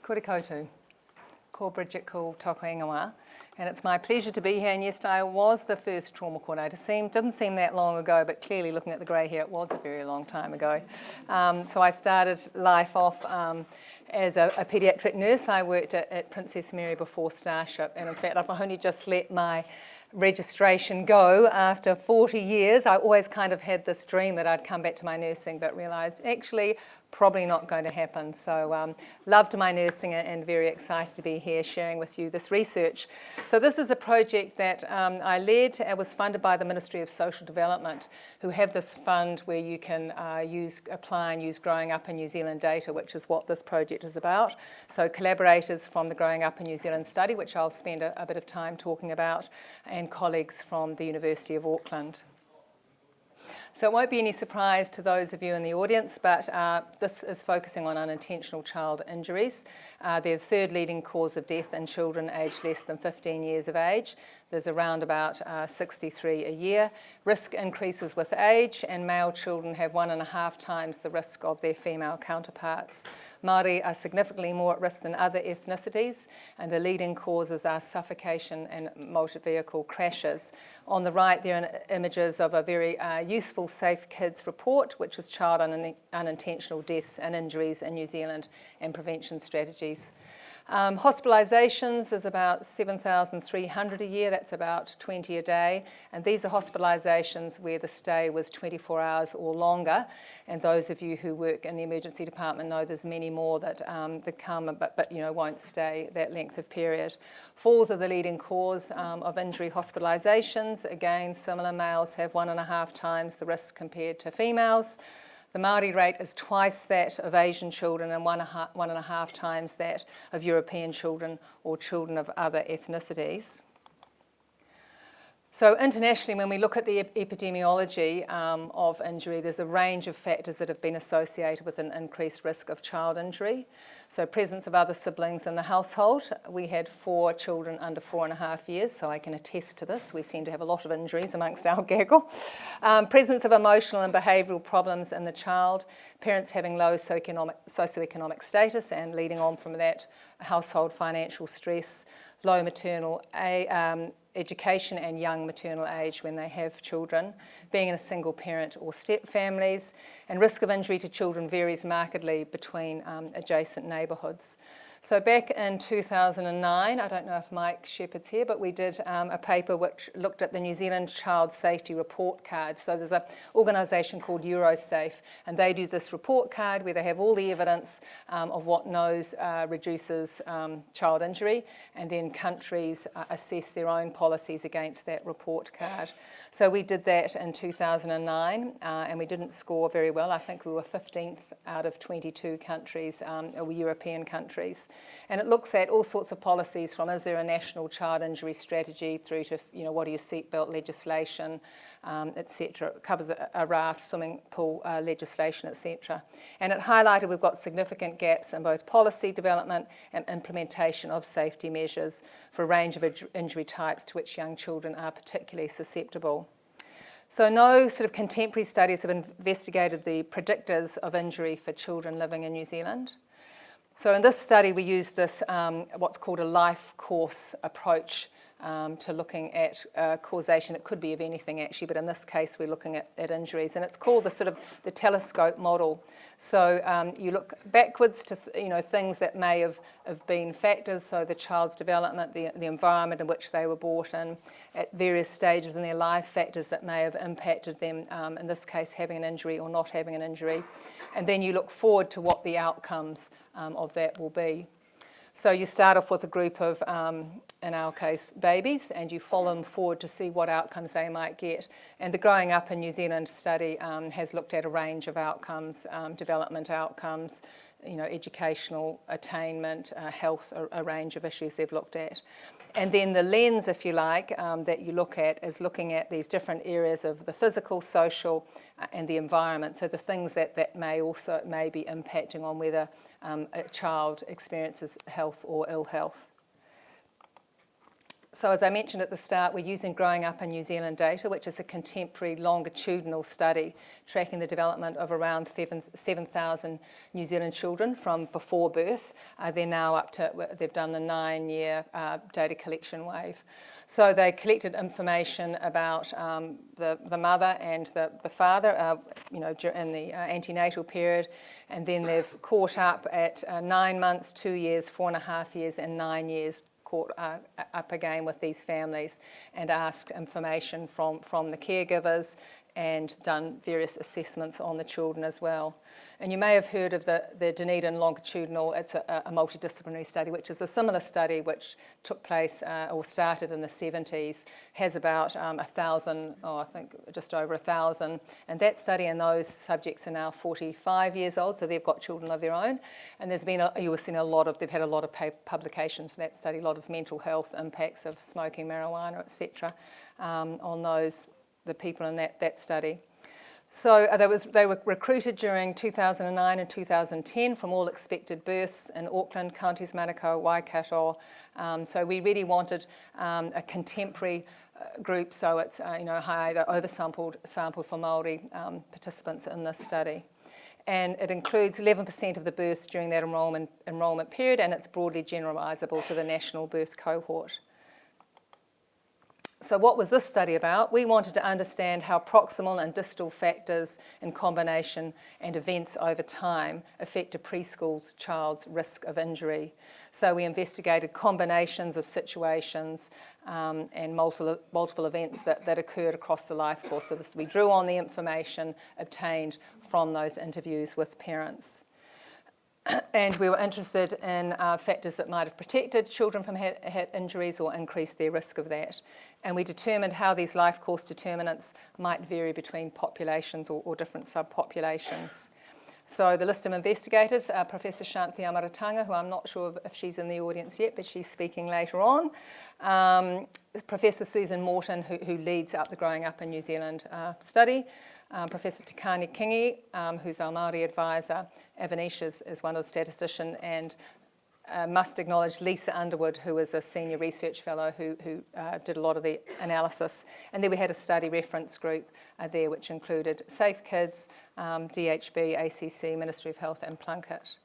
Kia ora koutou. Ko Bridget Kool, tōku ingoa. And it's my pleasure to be here. And yes, I was the first trauma coordinator. Didn't seem that long ago, but clearly looking at the grey hair, it was a very long time ago. So I started life off as a paediatric nurse. I worked at Princess Mary before Starship. And in fact, I've only just let my registration go after 40 years. I always kind of had this dream that I'd come back to my nursing, but realised actually probably not going to happen. So loved my nursing and very excited to be here sharing with you this research. So this is a project that I led and was funded by the Ministry of Social Development, who have this fund where you can apply and use Growing Up in New Zealand data, which is what this project is about. So collaborators from the Growing Up in New Zealand study, which I'll spend a bit of time talking about, and colleagues from the University of Auckland. So it won't be any surprise to those of you in the audience, but this is focusing on unintentional child injuries. They're the third leading cause of death in children aged less than 15 years of age. There's around about 63 a year. Risk increases with age, and male children have 1.5 times the risk of their female counterparts. Māori are significantly more at risk than other ethnicities, and the leading causes are suffocation and motor vehicle crashes. On the right, there are images of a very useful Safe Kids report, which is child unintentional deaths and injuries in New Zealand and prevention strategies. Hospitalisations is about 7,300 a year, that's about 20 a day, and these are hospitalisations where the stay was 24 hours or longer, and those of you who work in the emergency department know there's many more that come but won't stay that length of period. Falls are the leading cause of injury hospitalisations. Again, similar, males have 1.5 times the risk compared to females. The Māori rate is twice that of Asian children and 1.5 times that of European children or children of other ethnicities. So internationally, when we look at the epidemiology of injury, there's a range of factors that have been associated with an increased risk of child injury. So presence of other siblings in the household. We had 4 children under 4.5 years, so I can attest to this. We seem to have a lot of injuries amongst our gaggle. Presence of emotional and behavioural problems in the child. Parents having low socioeconomic status and leading on from that, household financial stress. Low maternal education and young maternal age when they have children, being in a single parent or step families, and risk of injury to children varies markedly between adjacent neighbourhoods. So back in 2009, I don't know if Mike Shepherd's here, but we did a paper which looked at the New Zealand Child Safety Report Card. So there's an organisation called Eurosafe, and they do this report card where they have all the evidence of what reduces child injury, and then countries assess their own policies against that report card. So we did that in 2009, and we didn't score very well. I think we were 15th out of 22 countries, European countries. And it looks at all sorts of policies, from is there a national child injury strategy through to what are your seatbelt legislation, etc. It covers a raft, swimming pool legislation, etc. And it highlighted we've got significant gaps in both policy development and implementation of safety measures for a range of injury types to which young children are particularly susceptible. So no sort of contemporary studies have investigated the predictors of injury for children living in New Zealand. So in this study, we used this what's called a life course approach to looking at causation. It could be of anything actually, but in this case, we're looking at injuries, and it's called the telescope model. So you look backwards to things that may have been factors. So the child's development, the environment in which they were brought in, at various stages in their life, factors that may have impacted them. In this case, having an injury or not having an injury, and then you look forward to what the outcomes of that will be. So you start off with a group of, in our case, babies, and you follow them forward to see what outcomes they might get. And the Growing Up in New Zealand study has looked at a range of outcomes, development outcomes, educational attainment, health, a range of issues they've looked at. And then the lens, if you like, that you look at is looking at these different areas of the physical, social, and the environment. So the things that may be impacting on whether a child experiences health or ill health. So as I mentioned at the start, we're using Growing Up in New Zealand data, which is a contemporary longitudinal study tracking the development of around 7,000 New Zealand children from before birth. They're now up to, they've done the 9-year data collection wave. So they collected information about the mother and the father, in the antenatal period, and then they've caught up at 9 months, 2 years, 4.5 years, and 9 years. Caught up again with these families and asked information from the caregivers and done various assessments on the children as well. And you may have heard of the Dunedin longitudinal. It's a multidisciplinary study, which is a similar study which took place or started in the 70s, has about 1,000, I think just over 1,000. And that study and those subjects are now 45 years old, so they've got children of their own. And there's been, they've had a lot of publications in that study, a lot of mental health impacts of smoking marijuana, etc., on the people in that study. So they were recruited during 2009 and 2010 from all expected births in Auckland, counties Manukau, Waikato. So we really wanted a contemporary group, so it's high, oversampled sample for Māori participants in this study. And it includes 11% of the births during that enrolment period, and it's broadly generalisable to the national birth cohort. So what was this study about? We wanted to understand how proximal and distal factors in combination and events over time affect a preschool child's risk of injury. So we investigated combinations of situations and multiple events that occurred across the life course. So we drew on the information obtained from those interviews with parents. And we were interested in factors that might have protected children from head injuries or increased their risk of that. And we determined how these life course determinants might vary between populations or different subpopulations. So the list of investigators, Professor Shanthi Amaratanga, who I'm not sure if she's in the audience yet, but she's speaking later on. Professor Susan Morton, who leads up the Growing Up in New Zealand study. Professor Tikani Kingi, who's our Māori advisor. Avanish is one of the statisticians, and must acknowledge Lisa Underwood, who is a senior research fellow who did a lot of the analysis. And then we had a study reference group there, which included Safe Kids, DHB, ACC, Ministry of Health, and Plunkett.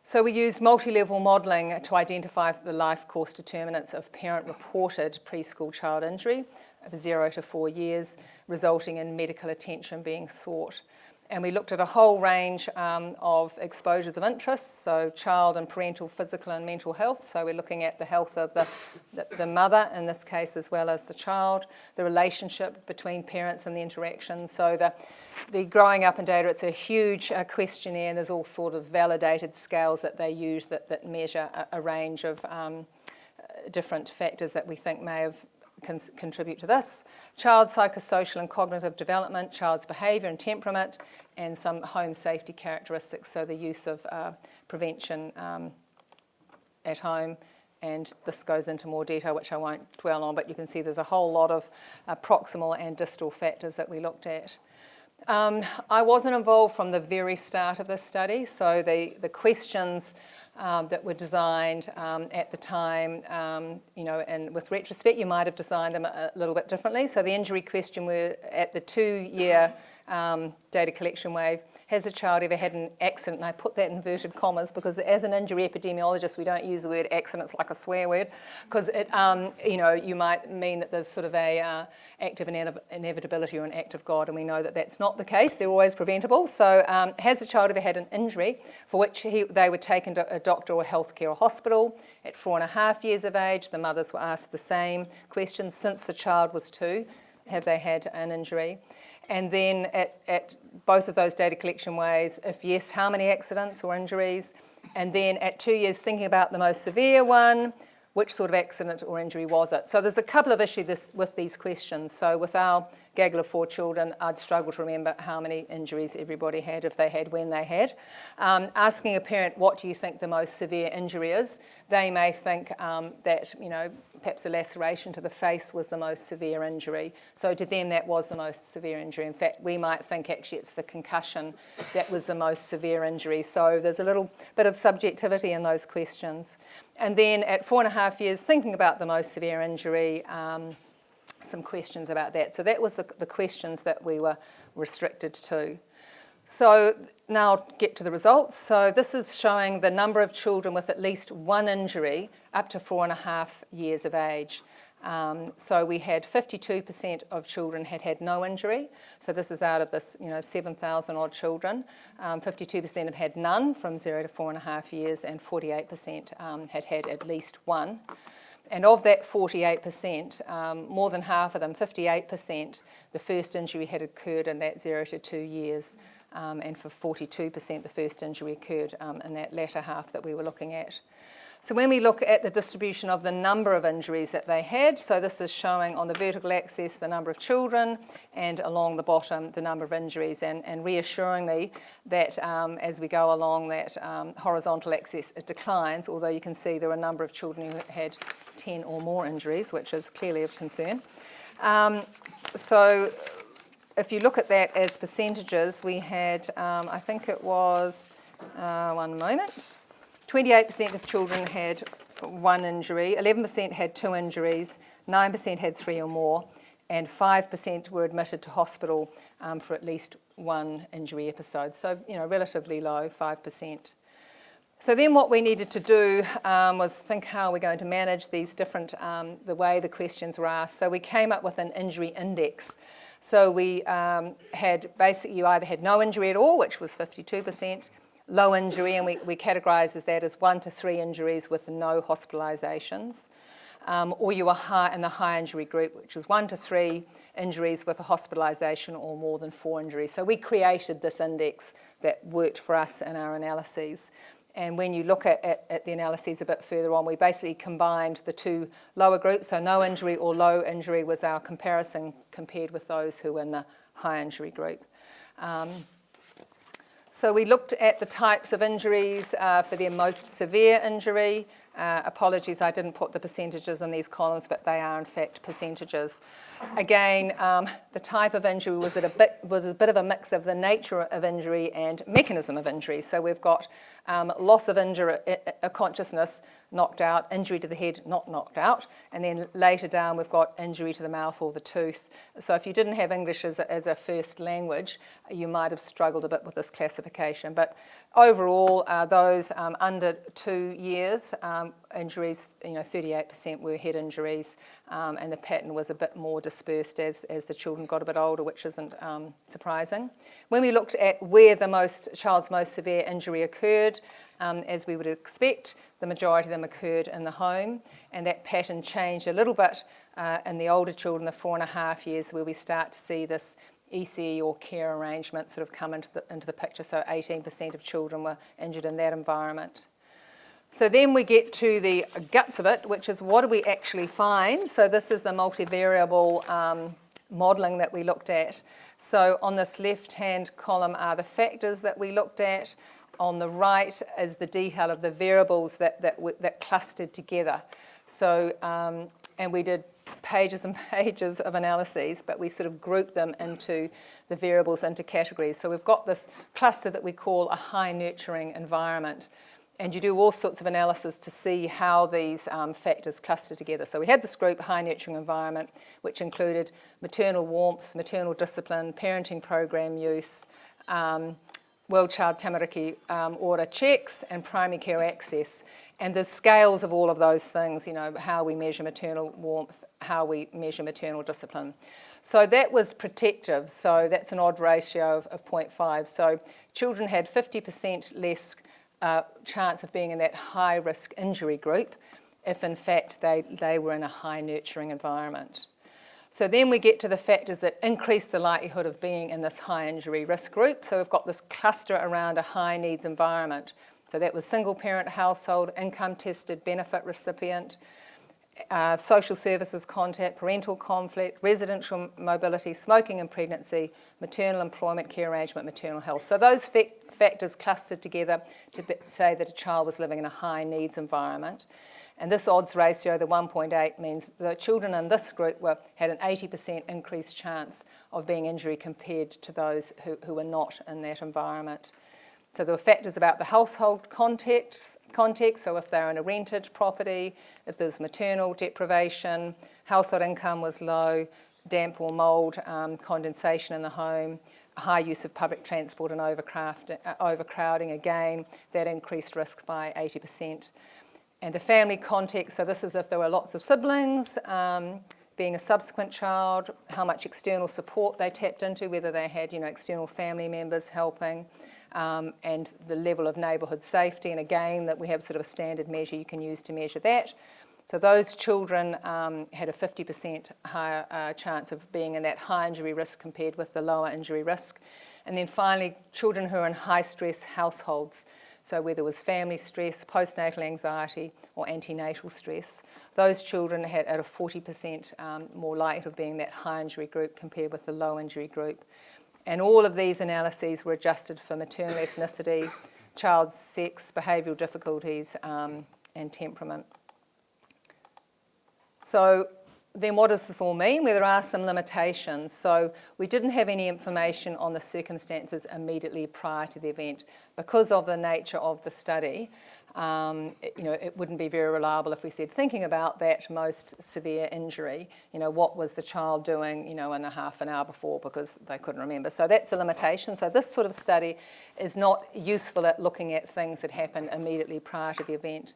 So we used multi-level modelling to identify the life course determinants of parent-reported preschool child injury of 0 to 4 years, resulting in medical attention being sought. And we looked at a whole range of exposures of interest, so child and parental physical and mental health. So we're looking at the health of the mother in this case, as well as the child, the relationship between parents and the interaction. So the Growing Up in data, it's a huge questionnaire, and there's all sort of validated scales that they use that measure a range of different factors that we think may have contribute to this. Child's psychosocial and cognitive development, child's behaviour and temperament, and some home safety characteristics, so the use of prevention at home. And this goes into more detail, which I won't dwell on, but you can see there's a whole lot of proximal and distal factors that we looked at. I wasn't involved from the very start of this study, so the questions that were designed at the time, and with retrospect, you might have designed them a little bit differently. So the injury question were at the 2-year data collection wave. Has a child ever had an accident? And I put that in inverted commas because as an injury epidemiologist, we don't use the word accident. It's like a swear word because it, you might mean that there's sort of a act of inevitability or an act of God, and we know that that's not the case. They're always preventable. So has a child ever had an injury for which they were taken to a doctor or healthcare or hospital? At 4.5 years of age, the mothers were asked the same questions. Since the child was 2, have they had an injury? And then at both of those data collection ways, if yes, how many accidents or injuries? And then at 2 years, thinking about the most severe one, which sort of accident or injury was it? So there's a couple of issues with these questions. So with our gaggle of 4 children, I'd struggle to remember how many injuries everybody had, if they had, when they had. Asking a parent, what do you think the most severe injury is? They may think that, perhaps a laceration to the face was the most severe injury. So to them that was the most severe injury. In fact, we might think actually it's the concussion that was the most severe injury. So there's a little bit of subjectivity in those questions. And then at 4.5 years, thinking about the most severe injury, some questions about that. So that was the questions that we were restricted to. So now I'll get to the results. So this is showing the number of children with at least one injury up to 4.5 years of age. So we had 52% of children had no injury. So this is out of this, 7,000 odd children. 52% had had none from 0 to 4.5 years, and 48% had had at least one. And of that 48%, more than half of them, 58%, the first injury had occurred in that 0 to 2 years. And for 42%, the first injury occurred in that latter half that we were looking at. So when we look at the distribution of the number of injuries that they had, so this is showing on the vertical axis the number of children, and along the bottom the number of injuries, and reassuringly that as we go along that horizontal axis it declines, although you can see there are a number of children who had 10 or more injuries, which is clearly of concern. So if you look at that as percentages, we had, I think it was, 28% of children had one injury, 11% had two injuries, 9% had three or more, and 5% were admitted to hospital for at least one injury episode. So, relatively low, 5%. So then what we needed to do was think how we're going to manage these different, the way the questions were asked. So we came up with an injury index. So we had basically, you either had no injury at all, which was 52%, low injury, and we categorised as that as 1 to 3 injuries with no hospitalisations, or you were in the high injury group, which was 1 to 3 injuries with a hospitalisation or more than 4 injuries. So we created this index that worked for us in our analyses. And when you look at the analyses a bit further on, we basically combined the two lower groups. So no injury or low injury was our comparison compared with those who were in the high injury group. So we looked at the types of injuries for their most severe injury. Apologies, I didn't put the percentages in these columns, but they are in fact percentages. Again, the type of injury was a bit of a mix of the nature of injury and mechanism of injury. So we've got loss of consciousness, knocked out, injury to the head, not knocked out, and then later down we've got injury to the mouth or the tooth. So if you didn't have English as a first language, you might have struggled a bit with this classification. But overall, those under 2 years, injuries, 38% were head injuries, and the pattern was a bit more dispersed as the children got a bit older, which isn't surprising. When we looked at where the child's most severe injury occurred, as we would expect, the majority of them occurred in the home, and that pattern changed a little bit in the older children, the 4.5 years, where we start to see this ECE or care arrangement sort of come into the picture. So 18% of children were injured in that environment. So then we get to the guts of it, which is what do we actually find? So this is the multivariable modelling that we looked at. So on this left-hand column are the factors that we looked at. On the right is the detail of the variables that clustered together. So, and we did pages and pages of analyses, but we sort of grouped them into the variables into categories. So we've got this cluster that we call a high nurturing environment. And you do all sorts of analysis to see how these factors cluster together. So we had this group, high nurturing environment, which included maternal warmth, maternal discipline, parenting program use, World Child Tamariki Order checks, and primary care access. And the scales of all of those things, how we measure maternal warmth, how we measure maternal discipline. So that was predictive, so that's an odd ratio of 0.5. So children had 50% less chance of being in that high-risk injury group if in fact they were in a high nurturing environment. So then we get to the factors that increase the likelihood of being in this high injury risk group. So we've got this cluster around a high needs environment. So that was single parent household, income tested, benefit recipient. social services contact, parental conflict, residential mobility, smoking and pregnancy, maternal employment, care arrangement, maternal health. So those factors clustered together to say that a child was living in a high needs environment. And this odds ratio, the 1.8, means the children in this group had an 80% increased chance of being injury compared to those who were not in that environment. So there were factors about the household context, so if they're in a rented property, if there's maternal deprivation, household income was low, damp or mould, condensation in the home, high use of public transport and overcrowding, again, that increased risk by 80%. And the family context, so this is if there were lots of siblings, being a subsequent child, how much external support they tapped into, whether they had external family members helping, and the level of neighbourhood safety. And again, that we have sort of a standard measure you can use to measure that. So those children had a 50% higher chance of being in that high injury risk compared with the lower injury risk. And then finally, children who are in high stress households. So whether it was family stress, postnatal anxiety, or antenatal stress, those children had at a 40% more likelihood of being that high injury group compared with the low injury group. And all of these analyses were adjusted for maternal ethnicity, child's sex, behavioural difficulties, and temperament. So then what does this all mean? Well, there are some limitations. So we didn't have any information on the circumstances immediately prior to the event. Because of the nature of the study, it wouldn't be very reliable if we said, thinking about that most severe injury, what was the child doing, in the half an hour before, because they couldn't remember. So that's a limitation. So this sort of study is not useful at looking at things that happened immediately prior to the event.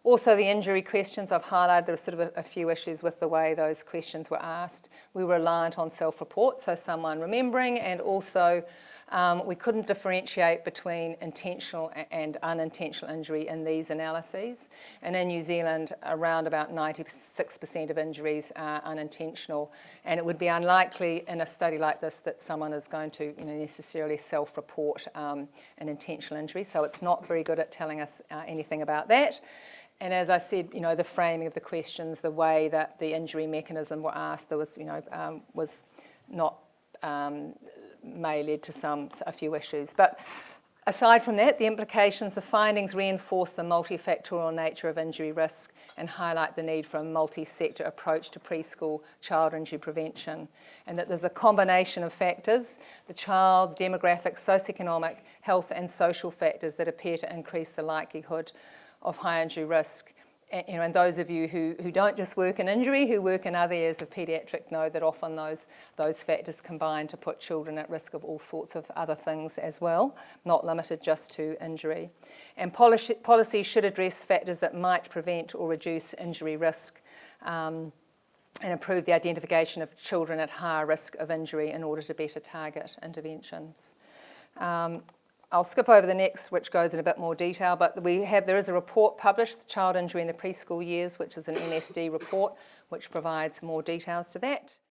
Also, the injury questions I've highlighted, there were sort of a few issues with the way those questions were asked. We were reliant on self-report, so someone remembering, and also we couldn't differentiate between intentional and unintentional injury in these analyses. And in New Zealand, around about 96% of injuries are unintentional, and it would be unlikely in a study like this that someone is going to necessarily self-report an intentional injury, so it's not very good at telling us anything about that. And as I said, the framing of the questions, the way that the injury mechanism were asked, there was, was not, may lead to a few issues. But aside from that, the implications, the findings reinforce the multifactorial nature of injury risk and highlight the need for a multi-sector approach to preschool child injury prevention, and that there's a combination of factors, the child, demographic, socioeconomic, health and social factors that appear to increase the likelihood of high injury risk. And those of you who don't just work in injury, who work in other areas of paediatric, know that often those factors combine to put children at risk of all sorts of other things as well, not limited just to injury. And policy should address factors that might prevent or reduce injury risk and improve the identification of children at higher risk of injury in order to better target interventions. I'll skip over the next, which goes in a bit more detail, but there is a report published, Child Injury in the Preschool Years, which is an MSD report, which provides more details to that.